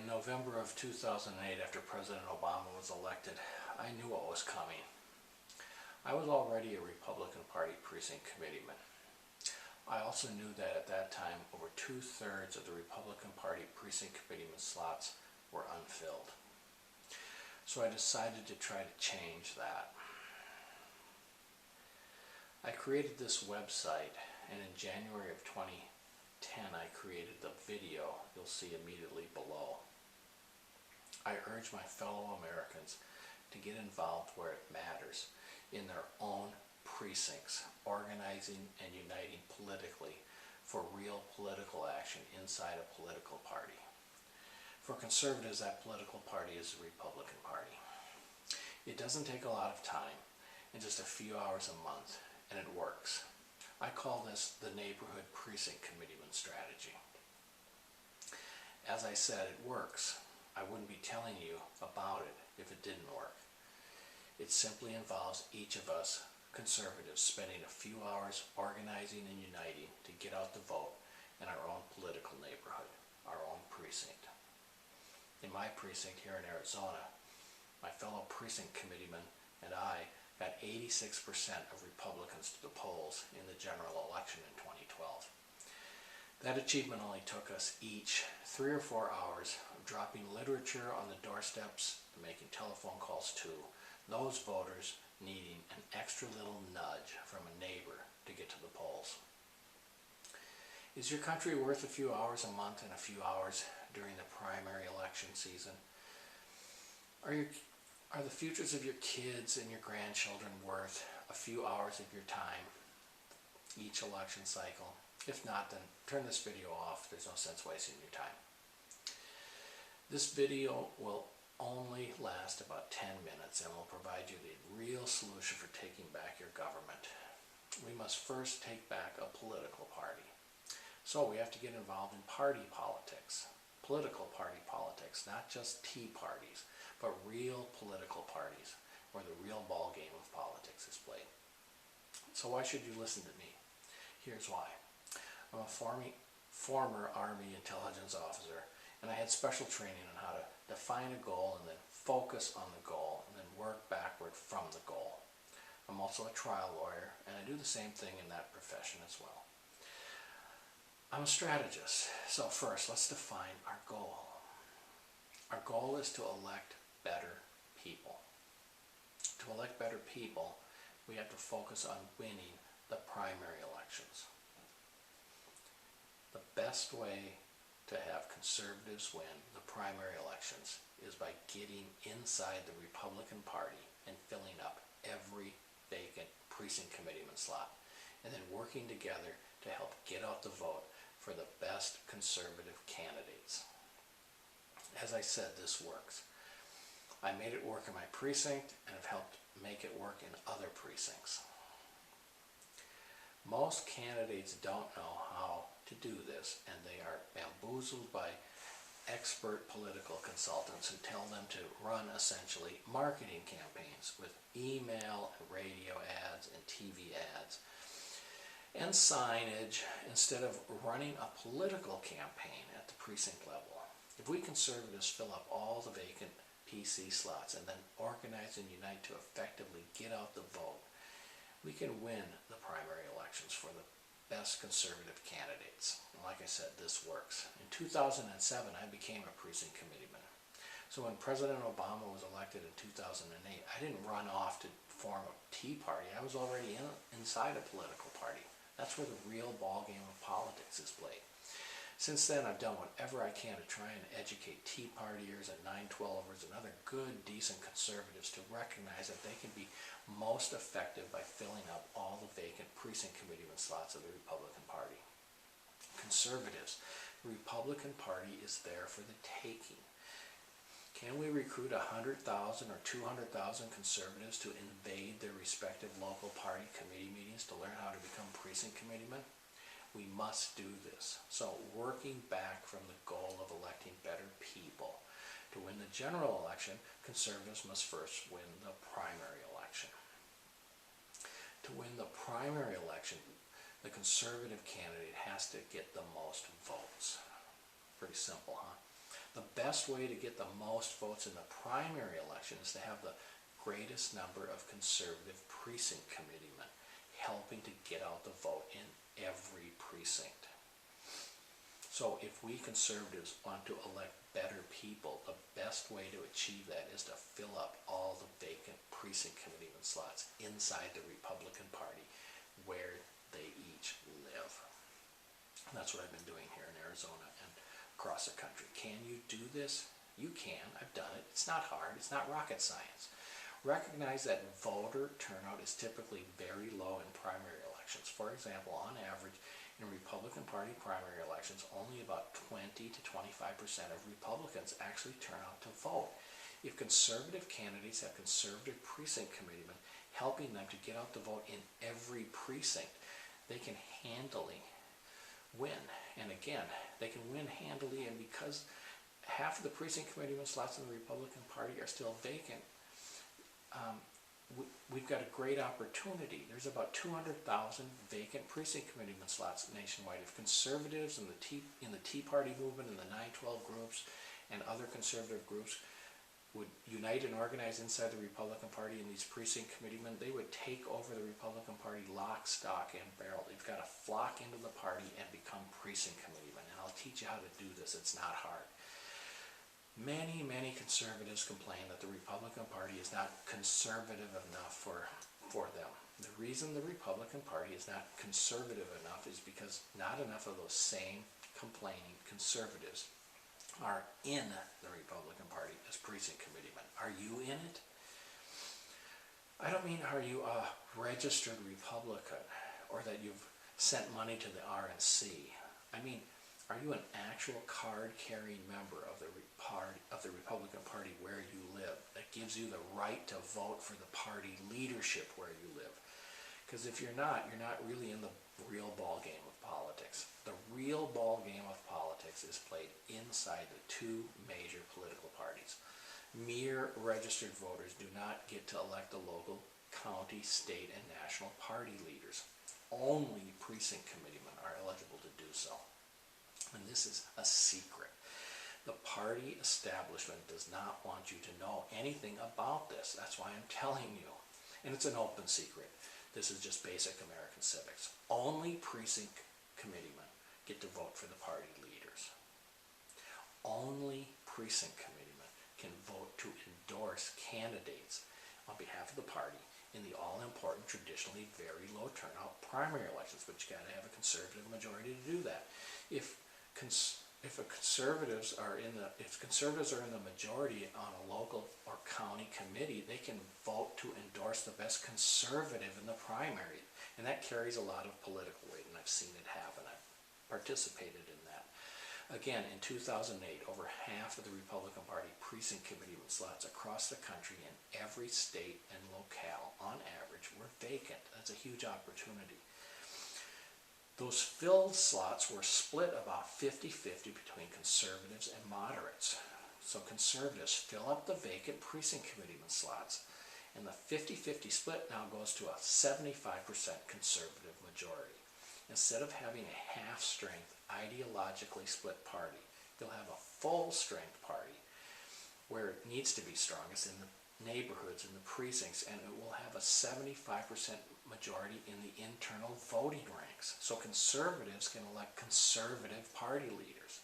In November of 2008, after President Obama was elected, I knew what was coming. I was already a Republican Party precinct committeeman. I also knew that at that time, over 2/3 of the Republican Party precinct committeeman slots were unfilled. So I decided to try to change that. I created this website, and in January of 2010, I created the video you'll see immediately below. I urge my fellow Americans to get involved where it matters, in their own precincts, organizing and uniting politically for real political action inside a political party. For conservatives, that political party is the Republican Party. It doesn't take a lot of time, and just a few hours a month, and it works. I call this the neighborhood precinct committeeman strategy. As I said, it works. I wouldn't be telling you about it if it didn't work. It simply involves each of us conservatives spending a few hours organizing and uniting to get out the vote in our own political neighborhood, our own precinct. In my precinct here in Arizona, my fellow precinct committeemen and I got 86% of Republicans to the polls in the general election in 2012. That achievement only took us each 3 or 4 hours of dropping literature on the doorsteps and making telephone calls to those voters needing an extra little nudge from a neighbor to get to the polls. Is your country worth a few hours a month and a few hours during the primary election season? Are the futures of your kids and your grandchildren worth a few hours of your time each election cycle? If not, then turn this video off. There's no sense wasting your time. This video will only last about 10 minutes and will provide you the real solution for taking back your government. We must first take back a political party. So we have to get involved in party politics, political party politics, not just tea parties, but real political parties where the real ball game of politics is played. So why should you listen to me? Here's why. I'm a former Army intelligence officer, and I had special training on how to define a goal and then focus on the goal and then work backward from the goal. I'm also a trial lawyer, and I do the same thing in that profession as well. I'm a strategist. So first, let's define our goal. Our goal is to elect better people. To elect better people, we have to focus on winning the primary elections. The best way to have conservatives win the primary elections is by getting inside the Republican Party and filling up every vacant precinct committeeman slot, and then working together to help get out the vote for the best conservative candidates. As I said, this works. I made it work in my precinct and have helped make it work in other precincts. Most candidates don't know how to do this, and they are bamboozled by expert political consultants who tell them to run essentially marketing campaigns with email and radio ads and TV ads and signage instead of running a political campaign at the precinct level. If we conservatives fill up all the vacant PC slots and then organize and unite to effectively get out the vote, we can win the primary elections for the best conservative candidates. And like I said, this works. In 2007, I became a precinct committeeman. So when President Obama was elected in 2008, I didn't run off to form a Tea Party. I was already inside a political party. That's where the real ball game of politics is played. Since then, I've done whatever I can to try and educate Tea Partiers and 9/12ers and other good, decent conservatives to recognize that they can be most effective by filling up all the vacant precinct committeeman slots of the Republican Party. Conservatives, the Republican Party is there for the taking. Can we recruit 100,000 or 200,000 conservatives to invade their respective local party committee meetings to learn how to become precinct committeemen? We must do this. So working back from the goal of electing better people. To win the general election, conservatives must first win the primary election. To win the primary election, the conservative candidate has to get the most votes. Pretty simple, huh? The best way to get the most votes in the primary election is to have the greatest number of conservative precinct committeemen helping to get out the vote in every precinct. So if we conservatives want to elect better people, the best way to achieve that is to fill up all the vacant precinct committeeman slots inside the Republican Party where they each live. And that's what I've been doing here in Arizona and across the country. Can you do this? You can. I've done it. It's not hard. It's not rocket science. Recognize that voter turnout is typically very low in primary elections. For example, on average, in Republican Party primary elections, only about 20 to 25% of Republicans actually turn out to vote. If conservative candidates have conservative precinct committeemen helping them to get out the vote in every precinct, they can handily win. And again, they can win handily, and because half of the precinct committeeman slots in the Republican Party are still vacant, we've got a great opportunity. There's about 200,000 vacant precinct committeeman slots nationwide. If conservatives in the Tea Party movement and the 9/12 groups and other conservative groups would unite and organize inside the Republican Party in these precinct committeemen, they would take over the Republican Party lock, stock, and barrel. They've got to flock into the party and become precinct committeemen. And I'll teach you how to do this. It's not hard. Many conservatives complain that the Republican Party is not conservative enough for them. The reason the Republican Party is not conservative enough is because not enough of those same complaining conservatives are in the Republican Party as precinct committeemen. Are you in it? I don't mean are you a registered Republican or that you've sent money to the RNC. I mean, are you an actual card-carrying member of the Republican Party where you live that gives you the right to vote for the party leadership where you live? Because if you're not really in the real ball game of politics. The real ball game of politics is played inside the two major political parties. Mere registered voters do not get to elect the local, county, state, and national party leaders. Only precinct committeemen are eligible to do so. And this is a secret. The party establishment does not want you to know anything about this. That's why I'm telling you. And it's an open secret. This is just basic American civics. Only precinct committeemen get to vote for the party leaders. Only precinct committeemen can vote to endorse candidates on behalf of the party in the all-important, traditionally very low turnout primary elections, but you got to have a conservative majority to do that. If conservatives are in the majority on a local or county committee, they can vote to endorse the best conservative in the primary, and that carries a lot of political weight, and I've seen it happen. I've participated in that. Again, in 2008, over half of the Republican Party precinct committeeman slots across the country in every state and locale, on average, were vacant. That's a huge opportunity. Those filled slots were split about 50-50 between conservatives and moderates. So conservatives fill up the vacant precinct committeeman slots, and the 50-50 split now goes to a 75% conservative majority. Instead of having a half-strength, ideologically split party, you'll have a full-strength party where it needs to be strongest in the neighborhoods and the precincts, and it will have a 75% majority in the internal voting ranks. So conservatives can elect conservative party leaders.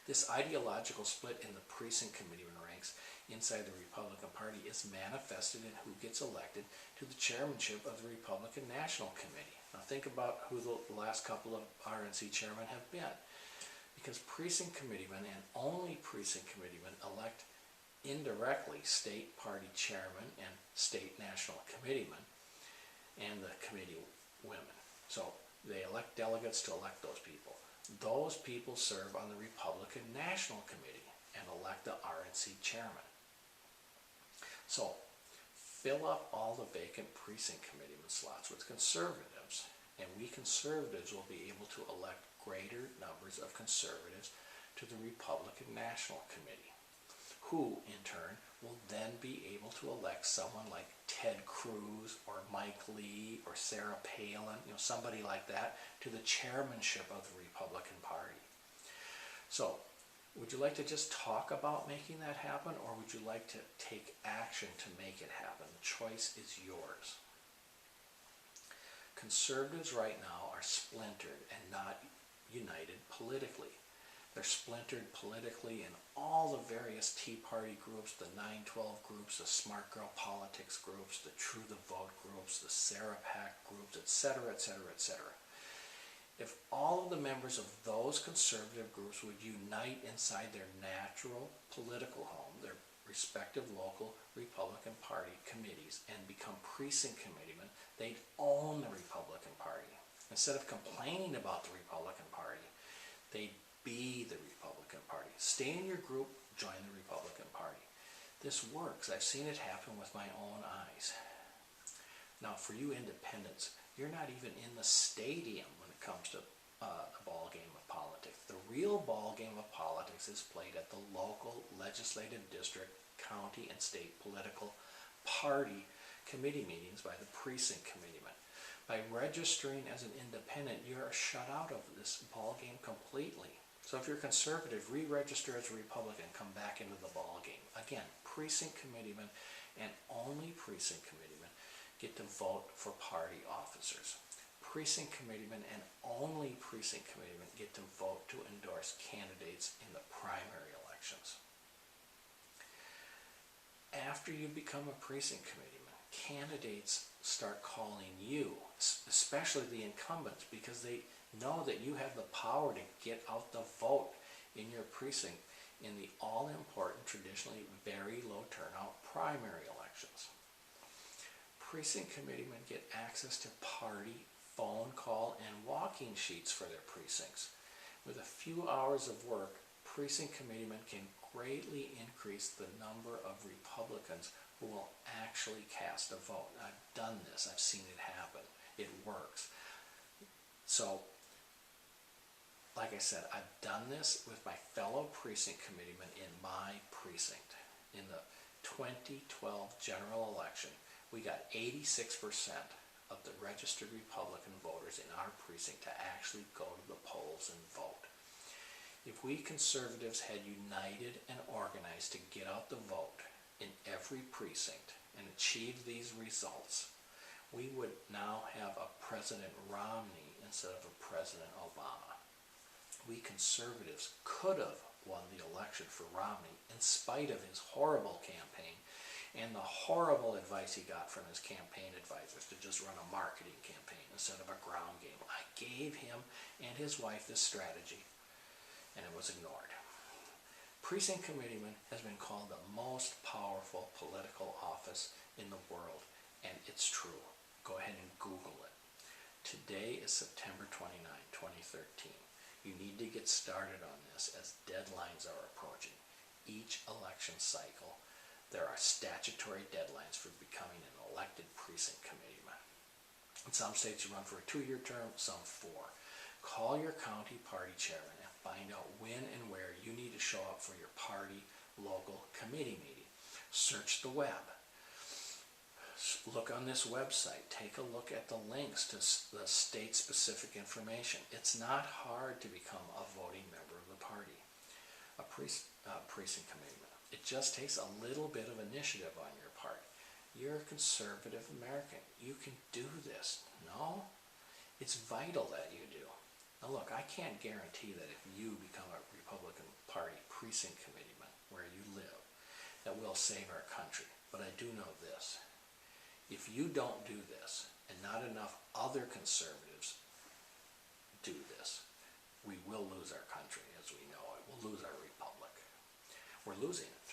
This ideological split in the precinct committeeman ranks inside the Republican Party is manifested in who gets elected to the chairmanship of the Republican National Committee. Now think about who the last couple of RNC chairmen have been. Because precinct committeemen and only precinct committeemen elect indirectly state party chairman and state national committeemen and the committee women. So they elect delegates to elect those people. Those people serve on the Republican National Committee and elect the RNC chairman. So fill up all the vacant precinct committeeman slots with conservatives, and we conservatives will be able to elect greater numbers of conservatives to the Republican National Committee, who in turn will then be able to elect someone like Ted Cruz or Mike Lee or Sarah Palin, somebody like that, to the chairmanship of the Republican Party. So Would you like to just talk about making that happen, or would you like to take action to make it happen? The choice is yours. Conservatives right now are splintered and not united politically. They're splintered politically in all the various Tea Party groups, the 912 groups, the Smart Girl Politics groups, the True the Vote groups, the Sarah Pack groups, etc., etc., etc. If all of the members of those conservative groups would unite inside their natural political home, their respective local Republican Party committees, and become precinct committeemen, they'd own the Republican Party. Instead of complaining about the Republican Party, they'd be the Republican Party. Stay in your group, join the Republican Party. This works. I've seen it happen with my own eyes. Now, for you independents, you're not even in the stadium when it comes to the ball game of politics. The real ball game of politics is played at the local legislative district, county, and state political party committee meetings by the precinct committeeman. By registering as an independent, you're shut out of this ball game completely. So if you're conservative, re-register as a Republican, come back into the ball game. Again, precinct committeemen and only precinct committeemen get to vote for party officers. Precinct committeemen and only precinct committeemen get to vote to endorse candidates in the primary elections. After you become a precinct committeeman, candidates start calling you, especially the incumbents, because they know that you have the power to get out the vote in your precinct in the all-important, traditionally very low turnout primary elections. Precinct committeemen get access to party, phone call, and walking sheets for their precincts. With a few hours of work, precinct committeemen can greatly increase the number of Republicans who will actually cast a vote. I've done this. I've seen it happen. It works. So, like I said, I've done this with my fellow precinct committeemen in my precinct. In the 2012 general election, we got 86% of the registered Republican voters in our precinct to actually go to the polls and vote. If we conservatives had united and organized to get out the vote in every precinct and achieved these results, we would now have a President Romney instead of a President Obama. We conservatives could have won the election for Romney in spite of his horrible campaign and the horrible advice he got from his campaign advisors to just run a marketing campaign instead of a ground game. I gave him and his wife this strategy, and it was ignored. Precinct committeeman has been called the most powerful political office in the world, and it's true. Go ahead and Google it. Today is September 29, 2013. You need to get started on this as deadlines are approaching. Each election cycle, there are statutory deadlines for becoming an elected precinct committeeman. In some states you run for a 2-year term, some 4. Call your county party chairman and find out when and where you need to show up for your party local committee meeting. Search the web. Look on this website. Take a look at the links to the state-specific information. It's not hard to become a voting member of the party, a precinct committeeman. It just takes a little bit of initiative on your part. You're a conservative American. You can do this. No? It's vital that you do. Now look, I can't guarantee that if you become a Republican Party precinct committeeman where you live, that we'll save our country. But I do know this. If you don't do this, and not enough other conservatives do this, we will lose our country as we know it. We'll lose our republic. We're losing it.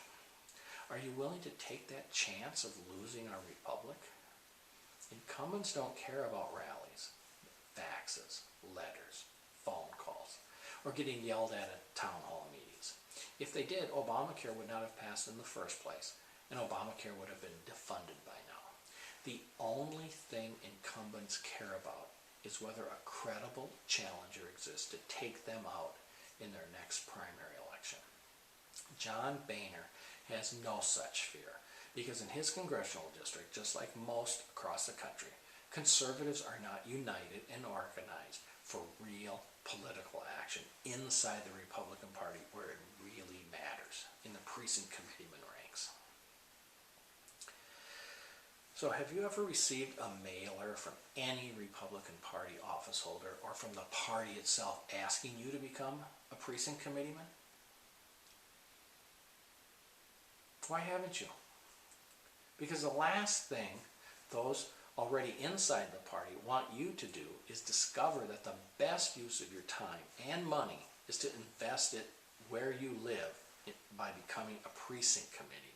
Are you willing to take that chance of losing our republic? Incumbents don't care about rallies, faxes, letters, phone calls, or getting yelled at town hall meetings. If they did, Obamacare would not have passed in the first place, and Obamacare would have been defunded by now. The only thing incumbents care about is whether a credible challenger exists to take them out in their next primary election. John Boehner has no such fear, because in his congressional district, just like most across the country, conservatives are not united and organized for real political action inside the Republican Party where it precinct committeeman ranks. So have you ever received a mailer from any Republican Party office holder or from the party itself asking you to become a precinct committeeman? Why haven't you? Because the last thing those already inside the party want you to do is discover that the best use of your time and money is to invest it where you live by becoming a precinct committeeman.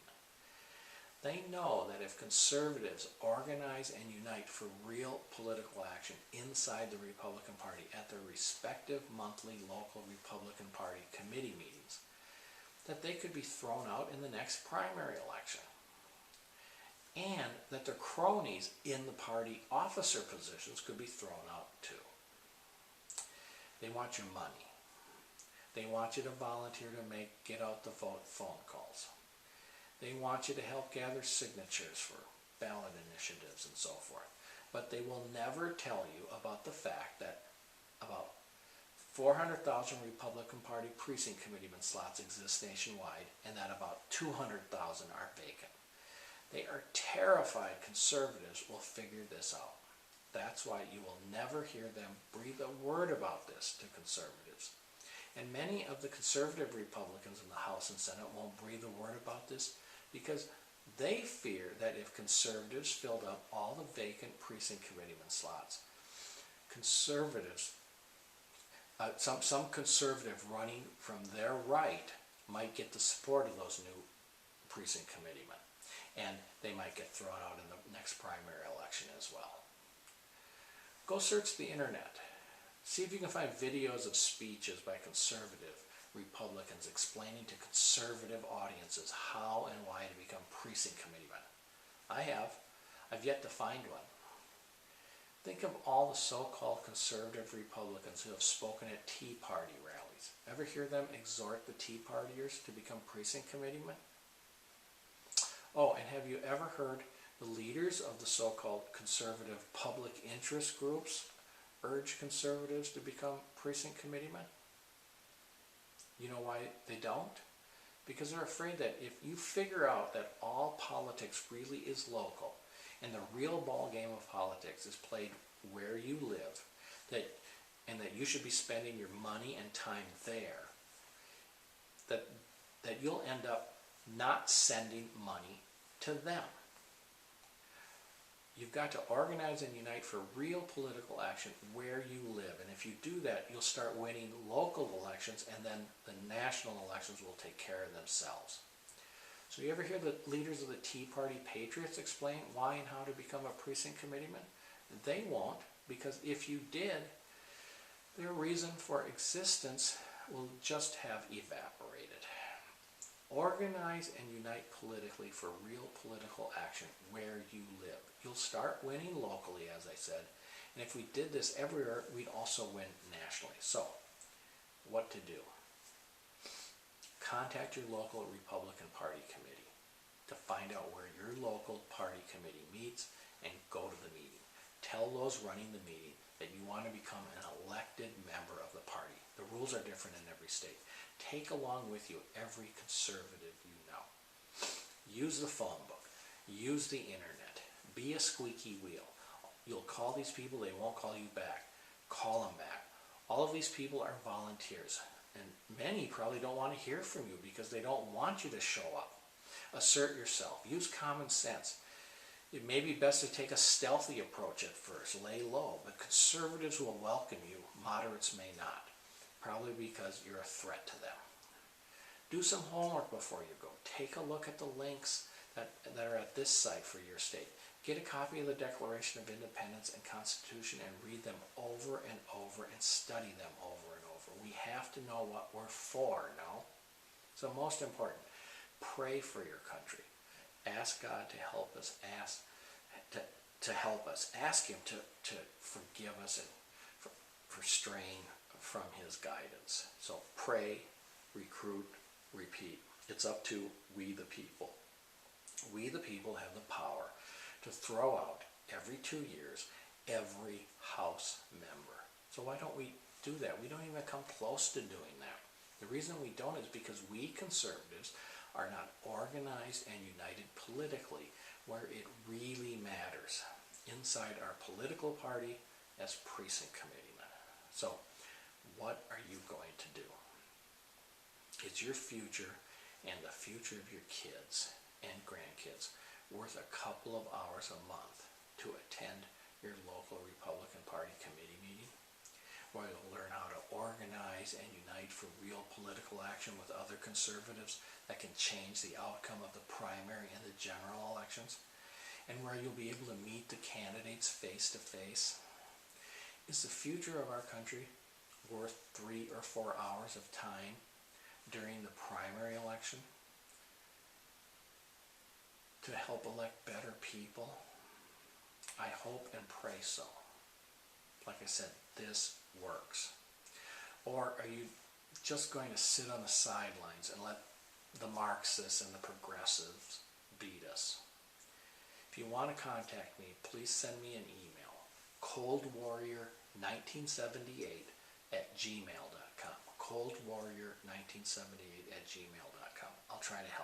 They know that if conservatives organize and unite for real political action inside the Republican Party at their respective monthly local Republican Party committee meetings, that they could be thrown out in the next primary election. And that their cronies in the party officer positions could be thrown out too. They want your money. They want you to volunteer to make get out the vote phone calls. They want you to help gather signatures for ballot initiatives and so forth. But they will never tell you about the fact that about 400,000 Republican Party precinct committeeman slots exist nationwide and that about 200,000 are vacant. They are terrified conservatives will figure this out. That's why you will never hear them breathe a word about this to conservatives. And many of the conservative Republicans in the House and Senate won't breathe a word about this because they fear that if conservatives filled up all the vacant precinct committeeman slots, conservatives, some conservative running from their right might get the support of those new precinct committeemen. And they might get thrown out in the next primary election as well. Go search the internet. See if you can find videos of speeches by conservative Republicans explaining to conservative audiences how and why to become precinct committeemen. I have. I've yet to find one. Think of all the so-called conservative Republicans who have spoken at Tea Party rallies. Ever hear them exhort the Tea Partiers to become precinct committeemen? Oh, and have you ever heard the leaders of the so-called conservative public interest groups urge conservatives to become precinct committeemen? You know why they don't? Because they're afraid that if you figure out that all politics really is local and the real ball game of politics is played where you live, and that you should be spending your money and time there, that you'll end up not sending money to them. You've got to organize and unite for real political action where you live. And if you do that, you'll start winning local elections, and then the national elections will take care of themselves. So you ever hear the leaders of the Tea Party Patriots explain why and how to become a precinct committeeman? They won't, because if you did, their reason for existence will just have evaporated. Organize and unite politically for real political action where you live. You'll start winning locally, as I said, and if we did this everywhere, we'd also win nationally. So, what to do? Contact your local Republican Party committee to find out where your local party committee meets and go to the meeting. Tell those running the meeting that you want to become an elected member of the party. The rules are different in every state. Take along with you every conservative you know. Use the phone book. Use the internet. Be a squeaky wheel. You'll call these people, they won't call you back. Call them back. All of these people are volunteers, and many probably don't want to hear from you because they don't want you to show up. Assert yourself. Use common sense. It may be best to take a stealthy approach at first, lay low, but conservatives will welcome you, moderates may not. Probably because you're a threat to them. Do some homework before you go. Take a look at the links that are at this site for your state. Get a copy of the Declaration of Independence and Constitution and read them over and over and study them over and over. We have to know what we're for, no? So most important, pray for your country. Ask God to help us. To help us. Ask Him to forgive us and for straying from His guidance. So pray, recruit, repeat. It's up to we the people. We the people have the power to throw out every 2 years every House member. So why don't we do that? We don't even come close to doing that. The reason we don't is because we conservatives are not organized and united politically where it really matters, inside our political party as precinct committeemen. So, what are you going to do? Is your future and the future of your kids and grandkids worth a couple of hours a month to attend your local Republican Party committee meeting, where you'll learn how to organize and unite for real political action with other conservatives that can change the outcome of the primary and the general elections, and where you'll be able to meet the candidates face to face? Is the future of our country worth 3 or 4 hours of time during the primary election to help elect better people? I hope and pray so. Like I said, this works. Or are you just going to sit on the sidelines and let the Marxists and the progressives beat us? If you want to contact me, please send me an email, coldwarrior1978@gmail.com. coldwarrior1978@gmail.com. I'll try to help.